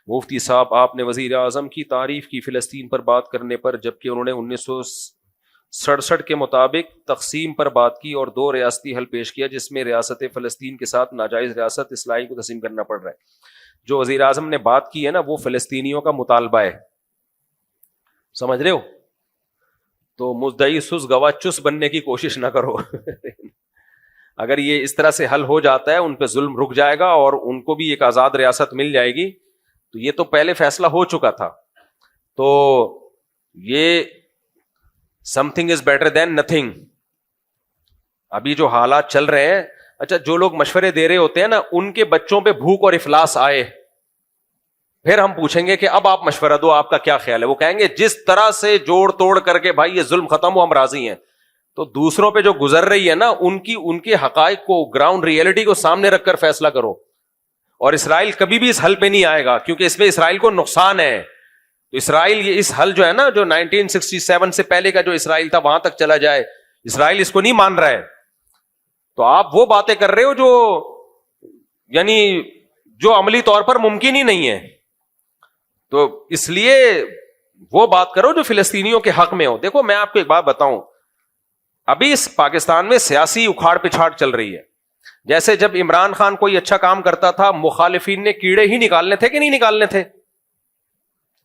مفتی صاحب آپ نے وزیر اعظم کی تعریف کی فلسطین پر بات کرنے پر، جبکہ انہوں نے 1967 کے مطابق تقسیم پر بات کی اور 2 ریاستی حل پیش کیا، جس میں ریاست فلسطین کے ساتھ ناجائز ریاست اسرائیل کو تسلیم کرنا پڑ رہا ہے۔ جو وزیر اعظم نے بات کی ہے نا، وہ فلسطینیوں کا مطالبہ ہے، سمجھ رہے ہو؟ تو مدعی سس گواہ چس بننے کی کوشش نہ کرو۔ اگر یہ اس طرح سے حل ہو جاتا ہے، ان پہ ظلم رک جائے گا اور ان کو بھی ایک آزاد ریاست مل جائے گی، تو یہ تو پہلے فیصلہ ہو چکا تھا۔ تو یہ some thing is better than nothing. ابھی جو حالات چل رہے ہیں، اچھا جو لوگ مشورے دے رہے ہوتے ہیں نا، ان کے بچوں پہ بھوک اور افلاس آئے، پھر ہم پوچھیں گے کہ اب آپ مشورہ دو، آپ کا کیا خیال ہے؟ وہ کہیں گے جس طرح سے جوڑ توڑ کر کے بھائی یہ ظلم ختم ہو، ہم راضی ہیں۔ تو دوسروں پہ جو گزر رہی ہے نا، ان کے حقائق کو، گراؤنڈ ریئلٹی کو سامنے رکھ کر فیصلہ کرو۔ اور اسرائیل کبھی بھی اس حل پہ نہیں آئے گا، کیونکہ اس میں اسرائیل کو نقصان ہے۔ تو اسرائیل یہ اس حل جو ہے نا، جو 1967 سے پہلے کا جو اسرائیل تھا وہاں تک چلا جائے، اسرائیل اس کو نہیں مان رہا ہے۔ تو آپ وہ باتیں کر رہے ہو جو یعنی جو عملی طور پر ممکن ہی نہیں ہے۔ تو اس لیے وہ بات کرو جو فلسطینیوں کے حق میں ہو۔ دیکھو میں آپ کو ایک بات بتاؤں، ابھی اس پاکستان میں سیاسی اکھاڑ پچھاڑ چل رہی ہے۔ جیسے جب عمران خان کوئی اچھا کام کرتا تھا، مخالفین نے کیڑے ہی نکالنے تھے کہ نہیں نکالنے تھے؟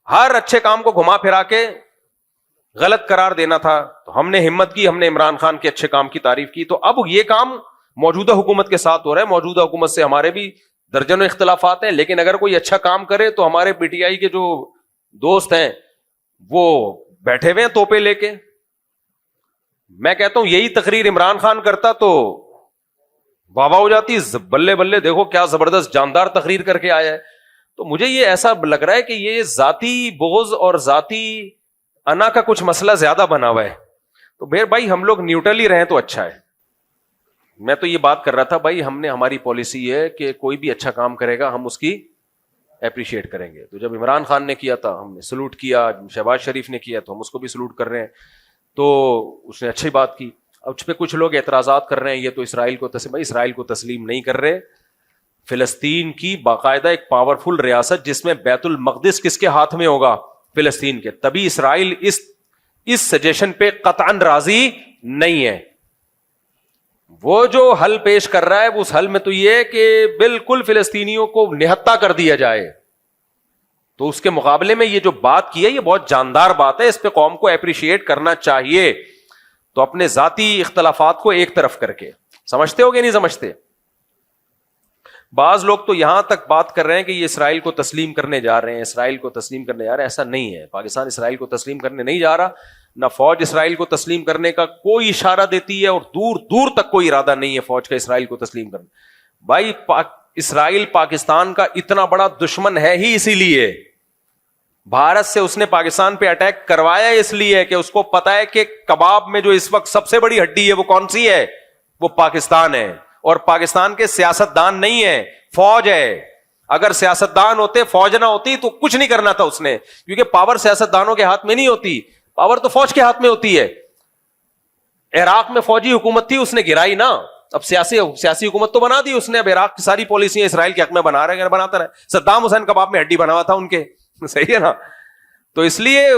ہر اچھے کام کو گھما پھرا کے غلط قرار دینا تھا۔ تو ہم نے ہمت کی، ہم نے عمران خان کے اچھے کام کی تعریف کی۔ تو اب یہ کام موجودہ حکومت کے ساتھ ہو رہا ہے۔ موجودہ حکومت سے ہمارے بھی درجنوں اختلافات ہیں، لیکن اگر کوئی اچھا کام کرے تو ہمارے پی ٹی آئی کے جو دوست ہیں وہ بیٹھے ہوئے ہیں توپے لے کے۔ میں کہتا ہوں یہی تقریر عمران خان کرتا تو واہ واہ ہو جاتی، بلے بلے دیکھو کیا زبردست جاندار تقریر کر کے آیا ہے۔ تو مجھے یہ ایسا لگ رہا ہے کہ یہ ذاتی بغض اور ذاتی انا کا کچھ مسئلہ زیادہ بنا ہوا ہے۔ تو پھر بھائی ہم لوگ نیوٹرل ہی رہیں تو اچھا ہے۔ میں تو یہ بات کر رہا تھا بھائی، ہم نے ہماری پالیسی ہے کہ کوئی بھی اچھا کام کرے گا ہم اس کی اپریشیٹ کریں گے۔ تو جب عمران خان نے کیا تھا ہم نے سلوٹ کیا، شہباز شریف نے کیا تو ہم اس کو بھی سلوٹ کر رہے ہیں۔ تو اس نے اچھی بات کی۔ اب اس پہ کچھ لوگ اعتراضات کر رہے ہیں، یہ تو اسرائیل کو اسرائیل کو تسلیم نہیں کر رہے۔ فلسطین کی باقاعدہ ایک پاورفل ریاست جس میں بیت المقدس کس کے ہاتھ میں ہوگا؟ فلسطین کے۔ تبھی اسرائیل اس سجیشن پہ قطعاً راضی نہیں ہے۔ وہ جو حل پیش کر رہا ہے اس حل میں تو یہ ہے کہ بالکل فلسطینیوں کو نہتا کر دیا جائے۔ تو اس کے مقابلے میں یہ جو بات کی ہے یہ بہت جاندار بات ہے، اس پہ قوم کو اپریشیٹ کرنا چاہیے۔ تو اپنے ذاتی اختلافات کو ایک طرف کر کے، سمجھتے ہو کہ نہیں سمجھتے؟ بعض لوگ تو یہاں تک بات کر رہے ہیں کہ یہ اسرائیل کو تسلیم کرنے جا رہے ہیں، اسرائیل کو تسلیم کرنے جا رہے ہیں۔ ایسا نہیں ہے، پاکستان اسرائیل کو تسلیم کرنے نہیں جا رہا، نہ فوج اسرائیل کو تسلیم کرنے کا کوئی اشارہ دیتی ہے، اور دور دور تک کوئی ارادہ نہیں ہے فوج کا اسرائیل کو تسلیم کرنا۔ بھائی اسرائیل پاکستان کا اتنا بڑا دشمن ہے ہی اسی لیے، بھارت سے اس نے پاکستان پہ اٹیک کروایا اس لیے کہ اس کو پتا ہے کہ کباب میں جو اس وقت سب سے بڑی ہڈی ہے وہ کون سی ہے؟ وہ پاکستان ہے۔ اور پاکستان کے سیاست دان نہیں ہے، فوج ہے۔ اگر سیاست دان ہوتے، فوج نہ ہوتی تو کچھ نہیں کرنا تھا اس نے، کیونکہ پاور سیاست دانوں کے ہاتھ میں نہیں ہوتی، پاور تو فوج کے ہاتھ میں ہوتی ہے۔ عراق میں فوجی حکومت تھی، اس نے گرائی نا، اب سیاسی حکومت تو بنا دی اس نے۔ اب عراق کی ساری پالیسیاں اسرائیل کے حق میں بناتا رہے۔ صدام حسین کباب میں ہڈی بنا ہوا تھا ان کے، صحیح ہے نا؟ تو اس لیے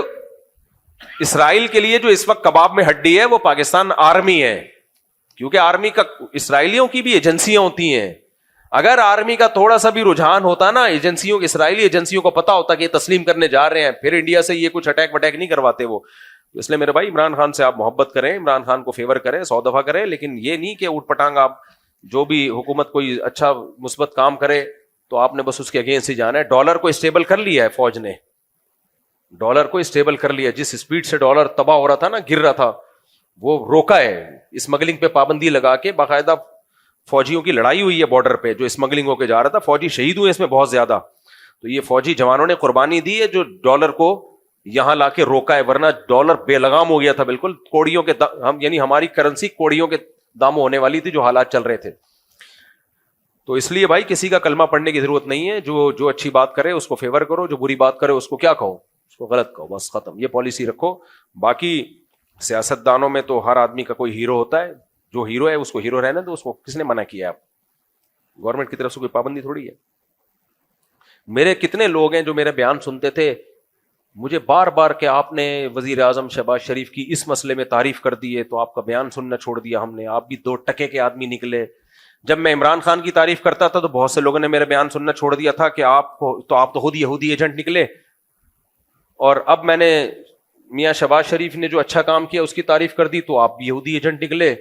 اسرائیل کے لیے جو اس وقت کباب میں ہڈی ہے وہ پاکستان آرمی ہے، کیونکہ آرمی کا اسرائیلیوں کی بھی ایجنسیاں ہوتی ہیں۔ اگر آرمی کا تھوڑا سا بھی رجحان ہوتا نا ایجنسیوں، اسرائیلی ایجنسیوں کو پتا ہوتا کہ یہ تسلیم کرنے جا رہے ہیں، پھر انڈیا سے یہ کچھ اٹیک وٹیک نہیں کرواتے وہ۔ اس لیے میرے بھائی عمران خان سے آپ محبت کریں، عمران خان کو فیور کریں، 100 دفعہ کریں، لیکن یہ نہیں کہ اوٹ پٹانگ آپ جو بھی حکومت کوئی اچھا مثبت کام کرے تو آپ نے بس اس کے اگینسٹ ہی جانا ہے۔ ڈالر کو اسٹیبل کر لیا ہے فوج نے، ڈالر کو اسٹیبل کر لیا، جس سپیڈ سے ڈالر تباہ ہو رہا تھا نا، گر رہا تھا، وہ روکا ہے۔ اسمگلنگ پہ پابندی لگا کے باقاعدہ فوجیوں کی لڑائی ہوئی ہے بارڈر پہ، جو اسمگلنگ ہو کے جا رہا تھا، فوجی شہید ہوئے اس میں بہت زیادہ۔ تو یہ فوجی جوانوں نے قربانی دی ہے جو ڈالر کو یہاں لا کے روکا ہے، ورنہ ڈالر بے لگام ہو گیا تھا بالکل، کوڑیوں کے یعنی ہماری کرنسی کوڑیوں کے داموں ہونے والی تھی جو حالات چل رہے تھے۔ تو اس لیے بھائی کسی کا کلمہ پڑھنے کی ضرورت نہیں ہے، جو اچھی بات کرے اس کو فیور کرو، جو بری بات کرے اس کو کیا کہو؟ اس کو غلط کہو، بس ختم۔ یہ پالیسی رکھو۔ باقی سیاست دانوں میں تو ہر آدمی کا کوئی ہیرو ہوتا ہے، جو ہیرو ہے اس کو ہیرو رہنے دو، اس کو کس نے منع کیا ہے؟ آپ گورنمنٹ کی طرف سے کوئی پابندی تھوڑی ہے۔ میرے کتنے لوگ ہیں جو میرے بیان سنتے تھے, مجھے بار بار کہ آپ نے وزیر اعظم شہباز شریف کی اس مسئلے میں تعریف کر دی ہے تو آپ کا بیان سننا چھوڑ دیا ہم نے, آپ بھی 2 ٹکے کے آدمی نکلے. جب میں عمران خان کی تعریف کرتا تھا تو بہت سے لوگوں نے میرے بیان سننا چھوڑ دیا تھا کہ آپ تو خود یہودی ایجنٹ نکلے. اور اب میں نے میاں شہباز شریف نے جو اچھا کام کیا اس کی تعریف کر دی تو آپ بھی یہودی ایجنٹ نکلے.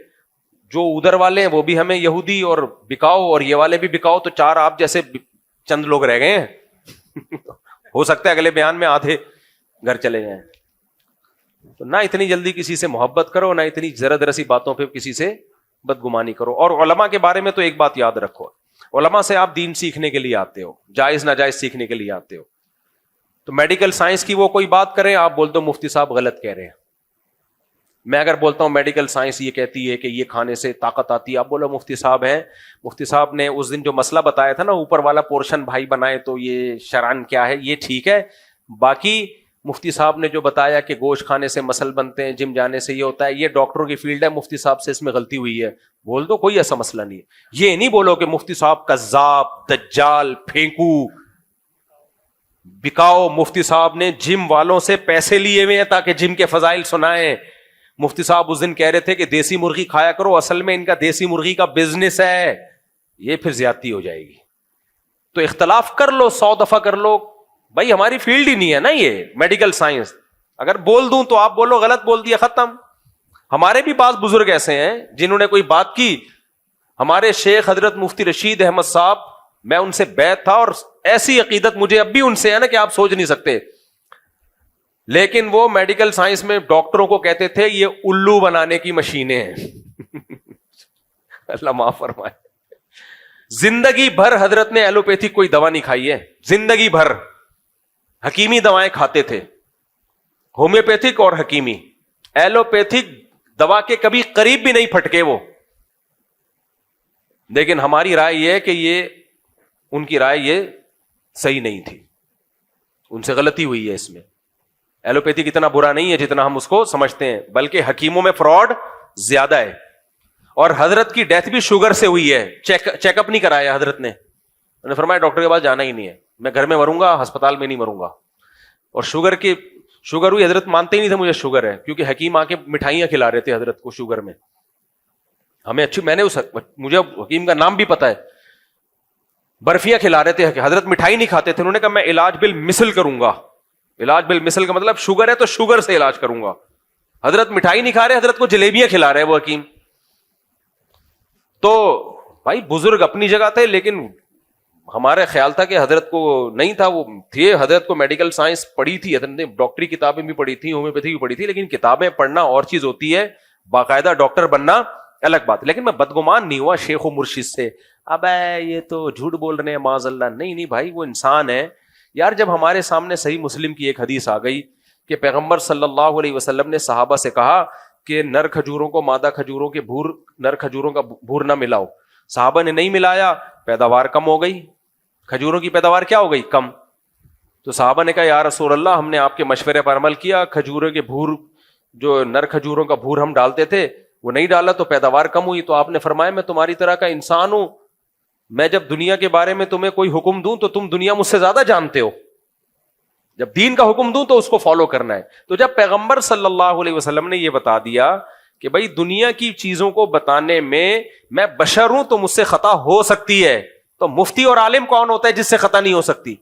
جو ادھر والے ہیں وہ بھی ہمیں یہودی اور بکاؤ, اور یہ والے بھی بکاؤ, تو 4 آپ جیسے چند لوگ رہ گئے ہیں. ہو سکتا ہے اگلے بیان میں آدھے گھر چلے جائیں. تو نہ اتنی جلدی کسی سے محبت کرو, نہ اتنی ذرا ذرا سی باتوں پہ کسی سے بدگمانی کرو. اور علماء کے بارے میں تو ایک بات یاد رکھو, علماء سے آپ دین سیکھنے کے لیے آتے ہو, جائز ناجائز سیکھنے کے لیے آتے ہو. تو میڈیکل سائنس کی وہ کوئی بات کریں, آپ بول دو مفتی صاحب غلط کہہ رہے ہیں. میں اگر بولتا ہوں میڈیکل سائنس یہ کہتی ہے کہ یہ کھانے سے طاقت آتی ہے, آپ بولو مفتی صاحب ہیں, مفتی صاحب نے اس دن جو مسئلہ بتایا تھا نا, اوپر والا پورشن بھائی بنائے تو یہ شرعن کیا ہے, یہ ٹھیک ہے. باقی مفتی صاحب نے جو بتایا کہ گوشت کھانے سے مسل بنتے ہیں, جم جانے سے یہ ہوتا ہے, یہ ڈاکٹروں کی فیلڈ ہے, مفتی صاحب سے اس میں غلطی ہوئی ہے, بول دو, کوئی ایسا مسئلہ نہیں ہے. یہ نہیں بولو کہ مفتی صاحب کذاب, دجال, پھینکو, بکاؤ, مفتی صاحب نے جم والوں سے پیسے لیے ہوئے ہیں تاکہ جم کے فضائل سنائیں. مفتی صاحب اس دن کہہ رہے تھے کہ دیسی مرغی کھایا کرو, اصل میں ان کا دیسی مرغی کا بزنس ہے. یہ پھر زیادتی ہو جائے گی. تو اختلاف کر لو, 100 دفعہ کر لو, بھائی ہماری فیلڈ ہی نہیں ہے نا یہ میڈیکل سائنس. اگر بول دوں تو آپ بولو غلط بول دیا, ختم. ہمارے بھی بعض بزرگ ایسے ہیں جنہوں نے کوئی بات کی, ہمارے شیخ حضرت مفتی رشید احمد صاحب, میں ان سے بیعت تھا اور ایسی عقیدت مجھے اب بھی ان سے ہے نا کہ آپ سوچ نہیں سکتے. لیکن وہ میڈیکل سائنس میں ڈاکٹروں کو کہتے تھے یہ الو بنانے کی مشینیں ہیں. اللہ معاف فرمائے. زندگی بھر حضرت نے ایلوپیتھک کوئی دوا نہیں کھائی ہے, زندگی بھر حکیمی دوائیں کھاتے تھے, ہومیوپیتھک اور حکیمی. ایلوپیتھک دوا کے کبھی قریب بھی نہیں پھٹکے وہ. لیکن ہماری رائے یہ ہے کہ یہ ان کی رائے یہ صحیح نہیں تھی, ان سے غلطی ہوئی ہے اس میں. ایلوپیتھک اتنا برا نہیں ہے جتنا ہم اس کو سمجھتے ہیں, بلکہ حکیموں میں فراڈ زیادہ ہے. اور حضرت کی ڈیتھ بھی شوگر سے ہوئی ہے, چیک اپ نہیں کرایا حضرت نے. انہوں نے فرمایا ڈاکٹر کے پاس جانا ہی نہیں ہے, میں گھر میں مروں گا, ہسپتال میں نہیں مروں گا. اور شوگر ہوئی, حضرت مانتے ہی نہیں تھے مجھے شوگر ہے, کیونکہ حکیم آ کے مٹھائیاں کھلا رہے تھے حضرت کو شوگر میں. ہمیں اچھی, میں نے مجھے حکیم کا نام بھی پتا ہے, برفیاں کھلا رہے تھے, حضرت مٹھائی نہیں کھاتے تھے. انہوں نے کہا میں علاج بالمثل کروں گا. علاج بالمثل کا مطلب شوگر ہے تو شوگر سے علاج کروں گا. حضرت مٹھائی نہیں کھا رہے, حضرت کو جلیبیاں کھلا رہے وہ حکیم. تو بھائی بزرگ اپنی جگہ تھے, لیکن ہمارا خیال تھا کہ حضرت کو نہیں تھا, وہ تھے, حضرت کو میڈیکل سائنس پڑھی تھی, حضرت نے ڈاکٹری کتابیں بھی پڑھی تھی, ہومیوپیتھی بھی پڑھی تھی, لیکن کتابیں پڑھنا اور چیز ہوتی ہے, باقاعدہ ڈاکٹر بننا الگ بات. لیکن میں بدگمان نہیں ہوا شیخ و مرشد سے, اب یہ تو جھوٹ بول رہے ہیں معاذ اللہ. نہیں بھائی, وہ انسان ہے یار. جب ہمارے سامنے صحیح مسلم کی ایک حدیث آ گئی کہ پیغمبر صلی اللہ علیہ وسلم نے صحابہ سے کہا کہ نر کھجوروں کو مادہ کھجوروں کے نر کھجوروں کا بھور نہ ملاؤ. صحابہ نے نہیں ملایا, پیداوار کم ہو گئی, کھجوروں کی پیداوار کیا ہو گئی, کم. تو صحابہ نے کہا یا رسول اللہ, ہم نے آپ کے مشورے پر عمل کیا, کھجوروں کے بھور, جو نر کھجوروں کا بھور ہم ڈالتے تھے وہ نہیں ڈالا تو پیداوار کم ہوئی. تو آپ نے فرمایا میں تمہاری طرح کا انسان ہوں, میں جب دنیا کے بارے میں تمہیں کوئی حکم دوں تو تم دنیا مجھ سے زیادہ جانتے ہو, جب دین کا حکم دوں تو اس کو فالو کرنا ہے. تو جب پیغمبر صلی اللہ علیہ وسلم نے یہ بتا دیا کہ بھائی دنیا کی چیزوں کو بتانے میں بشر ہوں تو مجھ سے خطا ہو سکتی ہے, تو مفتی اور عالم کون ہوتا ہے جس سے خطا نہیں ہو سکتی؟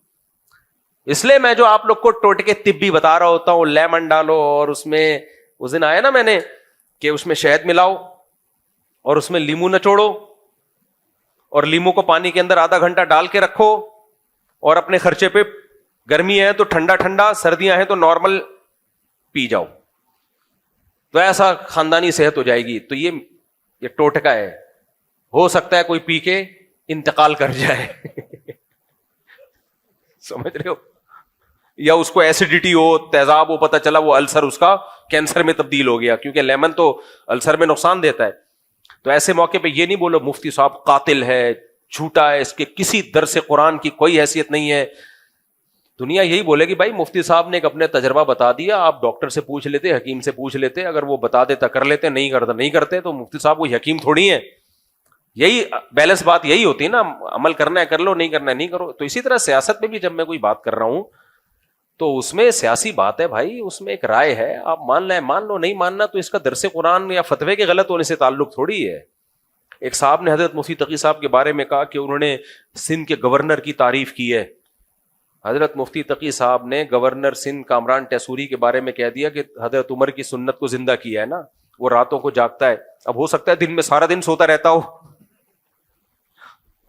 اس لیے میں جو آپ لوگ کو ٹوٹکے طبی بتا رہا ہوتا ہوں, لیمن ڈالو اور اس میں, اس دن آیا نا میں نے کہ اس میں شہد ملاؤ اور اس میں لیمو نچوڑو اور لیمو کو پانی کے اندر آدھا گھنٹہ ڈال کے رکھو, اور اپنے خرچے پہ, گرمی ہے تو ٹھنڈا ٹھنڈا, سردیاں ہیں تو نارمل پی جاؤ, تو ایسا خاندانی صحت ہو جائے گی. تو یہ ٹوٹکا ہے, ہو سکتا ہے کوئی پی کے انتقال کر جائے. سمجھ رہے ہو, یا اس کو ایسیڈیٹی ہو, تیزاب ہو, پتہ چلا وہ السر اس کا کینسر میں تبدیل ہو گیا, کیونکہ لیمن تو السر میں نقصان دیتا ہے. تو ایسے موقع پہ یہ نہیں بولو مفتی صاحب قاتل ہے, جھوٹا ہے, اس کے کسی درس قرآن کی کوئی حیثیت نہیں ہے. دنیا یہی بولے گی بھائی مفتی صاحب نے ایک اپنے تجربہ بتا دیا, آپ ڈاکٹر سے پوچھ لیتے, حکیم سے پوچھ لیتے, اگر وہ بتا دیتا کر لیتے, نہیں کرتا نہیں کرتے, تو مفتی صاحب کوئی حکیم تھوڑی ہیں. یہی بیلنس بات یہی ہوتی ہے نا, عمل کرنا ہے کر لو, نہیں کرنا ہے نہیں کرو. تو اسی طرح سیاست میں بھی جب میں کوئی بات کر رہا ہوں تو اس میں سیاسی بات ہے بھائی, اس میں ایک رائے ہے, آپ مان لیں مان لو, نہیں ماننا تو اس کا درس قرآن یا فتوے کے غلط ہونے سے تعلق تھوڑی ہے. ایک صاحب نے حضرت مفتی تقی صاحب کے بارے میں کہا کہ انہوں نے سندھ کے گورنر کی تعریف کی ہے. حضرت مفتی تقی صاحب نے گورنر سندھ کامران ٹیسوری کے بارے میں کہہ دیا کہ حضرت عمر کی سنت کو زندہ کیا ہے نا, وہ راتوں کو جاگتا ہے. اب ہو سکتا ہے دن میں سارا دن سوتا رہتا ہو,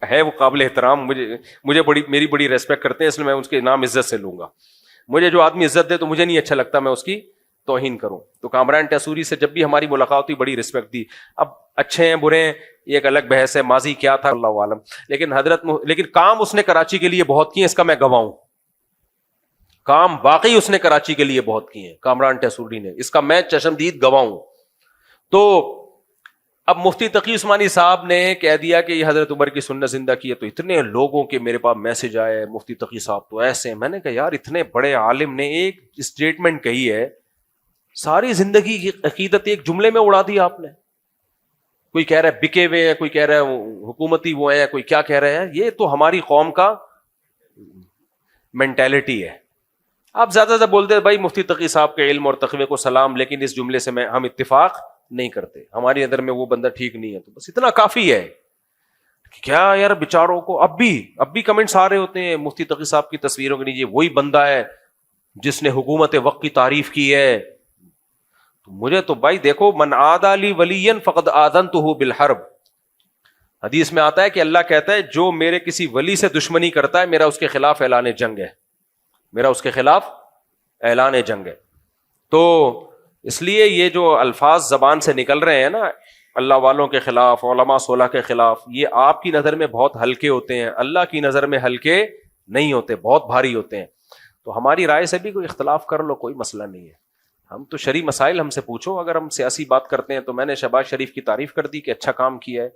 ہے وہ قابل احترام, مجھے میری بڑی ریسپیکٹ کرتے ہیں, اس لیے میں اس کے نام عزت سے لوں گا. مجھے جو آدمی عزت دے تو مجھے نہیں اچھا لگتا میں اس کی توہین کروں. تو کامران ٹیسوری سے جب بھی ہماری ملاقات ہوئی بڑی رسپیکٹ دی. اب اچھے ہیں برے ہیں یہ ایک الگ بحث ہے, ماضی کیا تھا اللہ عالم, لیکن کام اس نے کراچی کے لیے بہت کیے, اس کا میں گواہ ہوں. کام واقعی اس نے کراچی کے لیے بہت کیے ہیں کامران ٹیسوری نے, اس کا میں چشمدید گواہ ہوں. تو اب مفتی تقی عثمانی صاحب نے کہہ دیا کہ یہ حضرت عمر کی سنت زندہ کی ہے, تو اتنے لوگوں کے میرے پاس میسج آئے, مفتی تقی صاحب تو ایسے. میں نے کہا یار اتنے بڑے عالم نے ایک اسٹیٹمنٹ کہی ہے, ساری زندگی کی عقیدت ایک جملے میں اڑا دی آپ نے. کوئی کہہ رہا ہے بکے ہوئے ہیں, کوئی کہہ رہا ہے حکومتی وہ ہیں, کوئی کیا کہہ رہے ہیں. یہ تو ہماری قوم کا مینٹیلٹی ہے. آپ زیادہ زیادہ بولتے ہیں بھائی مفتی تقی صاحب کے علم اور تقوی کو سلام, لیکن اس جملے سے ہم اتفاق نہیں کرتے, ہماری نظر میں وہ بندہ ٹھیک نہیں ہے. تو بس اتنا کافی ہے. کیا یار بیچاروں کو اب بھی کمنٹس آ رہے ہوتے ہیں مفتی تقی صاحب کی تصویروں کے نیچے, وہی بندہ ہے جس نے حکومت وقت کی تعریف کی ہے. تو مجھے تو بھائی دیکھو, من عادی لی ولیا فقد آذنتہ بالحرب, حدیث میں آتا ہے کہ اللہ کہتا ہے جو میرے کسی ولی سے دشمنی کرتا ہے میرا اس کے خلاف اعلان جنگ ہے, میرا اس کے خلاف اعلان جنگ ہے. تو اس لیے یہ جو الفاظ زبان سے نکل رہے ہیں نا اللہ والوں کے خلاف, علماء صلح کے خلاف, یہ آپ کی نظر میں بہت ہلکے ہوتے ہیں, اللہ کی نظر میں ہلکے نہیں ہوتے, بہت بھاری ہوتے ہیں. تو ہماری رائے سے بھی کوئی اختلاف کر لو, کوئی مسئلہ نہیں ہے. ہم تو شرعی مسائل ہم سے پوچھو. اگر ہم سیاسی بات کرتے ہیں تو میں نے شہباز شریف کی تعریف کر دی کہ اچھا کام کیا ہے,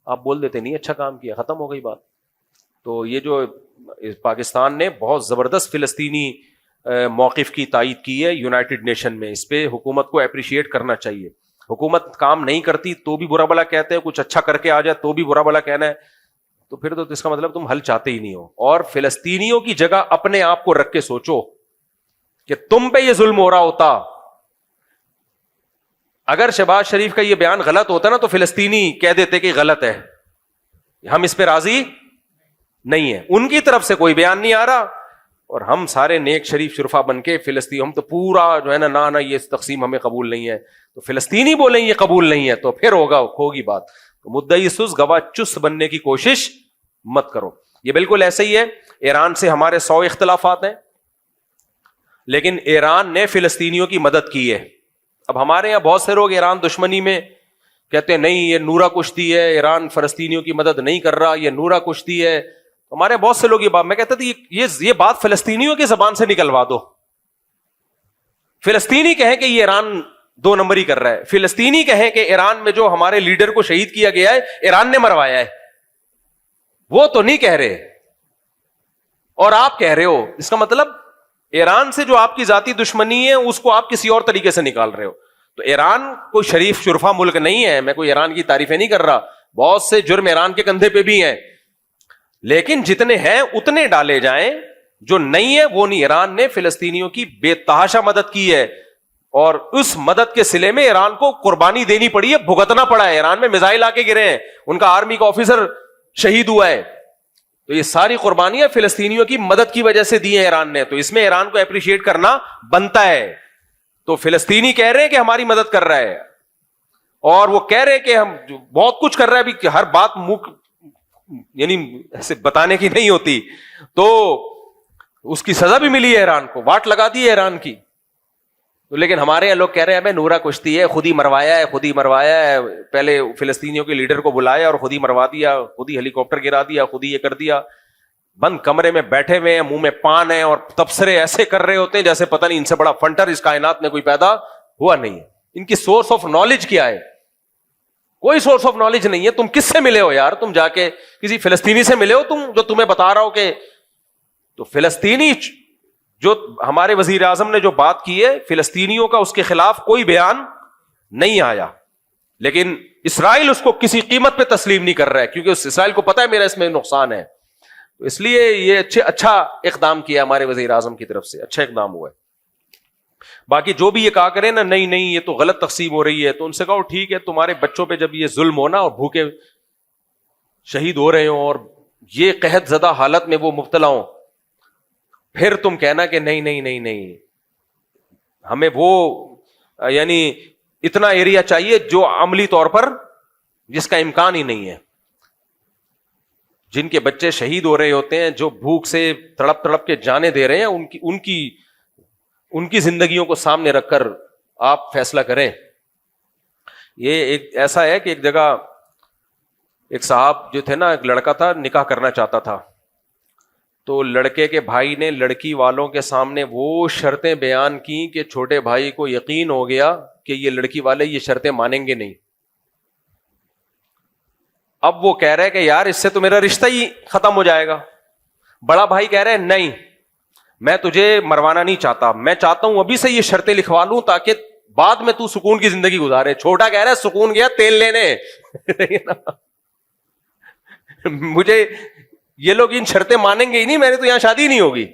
آپ بول دیتے نہیں اچھا کام کیا, ختم ہو گئی بات. تو یہ جو پاکستان نے بہت زبردست فلسطینی موقف کی تائید کی ہے یونائٹڈ نیشن میں, اس پہ حکومت کو اپریشیٹ کرنا چاہیے. حکومت کام نہیں کرتی تو بھی برا بلا کہتے ہیں, کچھ اچھا کر کے آ جائے تو بھی برا بلا کہنا ہے, تو پھر تو اس کا مطلب تم حل چاہتے ہی نہیں ہو. اور فلسطینیوں کی جگہ اپنے آپ کو رکھ کے سوچو کہ تم پہ یہ ظلم ہو رہا ہوتا, اگر شہباز شریف کا یہ بیان غلط ہوتا نا تو فلسطینی کہہ دیتے کہ غلط ہے, ہم اس پہ راضی نہیں ہے. ان کی طرف سے کوئی بیان نہیں آ رہا اور ہم سارے نیک شریف شرفا بن کے فلسطین, ہم تو پورا جو ہے نا یہ تقسیم ہمیں قبول نہیں ہے, تو فلسطینی بولیں یہ قبول نہیں ہے تو پھر ہوگی بات. تو مدعی سست گواہ چست بننے کی کوشش مت کرو. یہ بالکل ایسے ہی ہے, ایران سے ہمارے 100 اختلافات ہیں لیکن ایران نے فلسطینیوں کی مدد کی ہے. اب ہمارے یہاں بہت سے لوگ ایران دشمنی میں کہتے ہیں نہیں یہ نورا کشتی ہے, ایران فلسطینیوں کی مدد نہیں کر رہا, یہ نورا کشتی ہے. ہمارے بہت سے لوگ یہ بات, میں کہتا تھا یہ بات فلسطینیوں کی زبان سے نکلوا دو. فلسطینی کہیں کہ یہ ایران 2 نمبری کر رہا ہے, فلسطینی کہیں کہ ایران میں جو ہمارے لیڈر کو شہید کیا گیا ہے ایران نے مروایا ہے, وہ تو نہیں کہہ رہے اور آپ کہہ رہے ہو. اس کا مطلب ایران سے جو آپ کی ذاتی دشمنی ہے اس کو آپ کسی اور طریقے سے نکال رہے ہو. تو ایران کوئی شریف شرفا ملک نہیں ہے, میں کوئی ایران کی تعریفیں نہیں کر رہا, بہت سے جرم ایران کے کندھے پہ بھی ہیں, لیکن جتنے ہیں اتنے ڈالے جائیں, جو نہیں ہے وہ نہیں. ایران نے فلسطینیوں کی بے تحاشا مدد کی ہے اور اس مدد کے صلے میں ایران کو قربانی دینی پڑی ہے, بھگتنا پڑا ہے. ایران میں میزائل آ کے گرے ہیں, ان کا آرمی کا آفیسر شہید ہوا ہے, تو یہ ساری قربانیاں فلسطینیوں کی مدد کی وجہ سے دی ہیں ایران نے. تو اس میں ایران کو اپریشیٹ کرنا بنتا ہے. تو فلسطینی کہہ رہے ہیں کہ ہماری مدد کر رہا ہے اور وہ کہہ رہے ہیں کہ ہم بہت کچھ کر رہا ہے, بھی ہر بات یعنی ایسے بتانے کی نہیں ہوتی. تو اس کی سزا بھی ملی ہے ایران کو, واٹ لگا دی ہے ایران کی. تو لیکن ہمارے یہاں لوگ کہہ رہے ہیں ہمیں نورا کشتی ہے, خود ہی مروایا ہے, پہلے فلسطینیوں کے لیڈر کو بلایا اور خود ہی مروا دیا, خود ہی ہیلی کاپٹر گرا دیا, خود ہی یہ کر دیا. بند کمرے میں بیٹھے ہوئے ہیں, منہ میں پان ہے اور تبصرے ایسے کر رہے ہوتے ہیں جیسے پتہ نہیں ان سے بڑا فنٹر اس کائنات میں کوئی پیدا ہوا نہیں ہے. ان کی سورس آف نالج کیا ہے؟ کوئی سورس آف نالج نہیں ہے. تم کس سے ملے ہو یار؟ تم جا کے کسی فلسطینی سے ملے ہو تم, جو تمہیں بتا رہا ہو کہ تو فلسطینی جو ہمارے وزیر اعظم نے جو بات کی ہے فلسطینیوں کا, اس کے خلاف کوئی بیان نہیں آیا. لیکن اسرائیل اس کو کسی قیمت پہ تسلیم نہیں کر رہا ہے، کیونکہ اس اسرائیل کو پتا ہے میرا اس میں نقصان ہے. تو اس لیے یہ اچھا اقدام کیا ہمارے وزیر اعظم کی طرف سے، اچھا اقدام ہوا ہے. باقی جو بھی یہ کہا کرے نا نہیں یہ تو غلط تقسیم ہو رہی ہے، تو ان سے کہو ٹھیک ہے، تمہارے بچوں پہ جب یہ ظلم ہونا اور بھوکے شہید ہو رہے ہوں اور یہ قحط زدہ حالت میں وہ مبتلا ہوں، پھر تم کہنا کہ نہیں ہمیں وہ یعنی اتنا ایریا چاہیے جو عملی طور پر جس کا امکان ہی نہیں ہے. جن کے بچے شہید ہو رہے ہوتے ہیں، جو بھوک سے تڑپ تڑپ کے جانے دے رہے ہیں، ان کی زندگیوں کو سامنے رکھ کر آپ فیصلہ کریں. یہ ایک ایسا ہے کہ ایک جگہ ایک صاحب جو تھے نا، ایک لڑکا تھا نکاح کرنا چاہتا تھا، تو لڑکے کے بھائی نے لڑکی والوں کے سامنے وہ شرطیں بیان کی کہ چھوٹے بھائی کو یقین ہو گیا کہ یہ لڑکی والے یہ شرطیں مانیں گے نہیں. اب وہ کہہ رہے کہ یار اس سے تو میرا رشتہ ہی ختم ہو جائے گا. بڑا بھائی کہہ رہے نہیں، میں تجھے مروانا نہیں چاہتا، میں چاہتا ہوں ابھی سے یہ شرطیں لکھوا لوں تاکہ بعد میں تو سکون کی زندگی گزارے. چھوٹا کہہ رہا ہے سکون گیا تیل لینے مجھے یہ لوگ ان شرطیں مانیں گے ہی نہیں، میرے تو یہاں شادی نہیں ہوگی.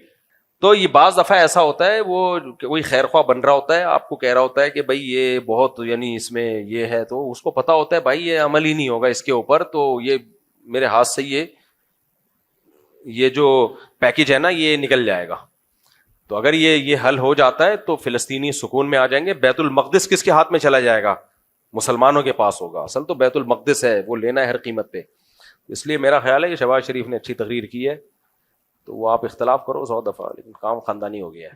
تو یہ بعض دفعہ ایسا ہوتا ہے، وہ کوئی خیر خواہ بن رہا ہوتا ہے، آپ کو کہہ رہا ہوتا ہے کہ بھائی یہ بہت یعنی اس میں یہ ہے، تو اس کو پتا ہوتا ہے بھائی یہ عمل ہی نہیں ہوگا اس کے اوپر، تو یہ میرے ہاتھ سے یہ جو پیکج ہے نا یہ نکل جائے گا. تو اگر یہ حل ہو جاتا ہے تو فلسطینی سکون میں آ جائیں گے. بیت المقدس کس کے ہاتھ میں چلا جائے گا؟ مسلمانوں کے پاس ہوگا. اصل تو بیت المقدس ہے، وہ لینا ہے ہر قیمت پہ. اس لیے میرا خیال ہے کہ شہباز شریف نے اچھی تقریر کی ہے، تو وہ آپ اختلاف کرو 100 دفعہ، لیکن کام خاندانی ہو گیا ہے.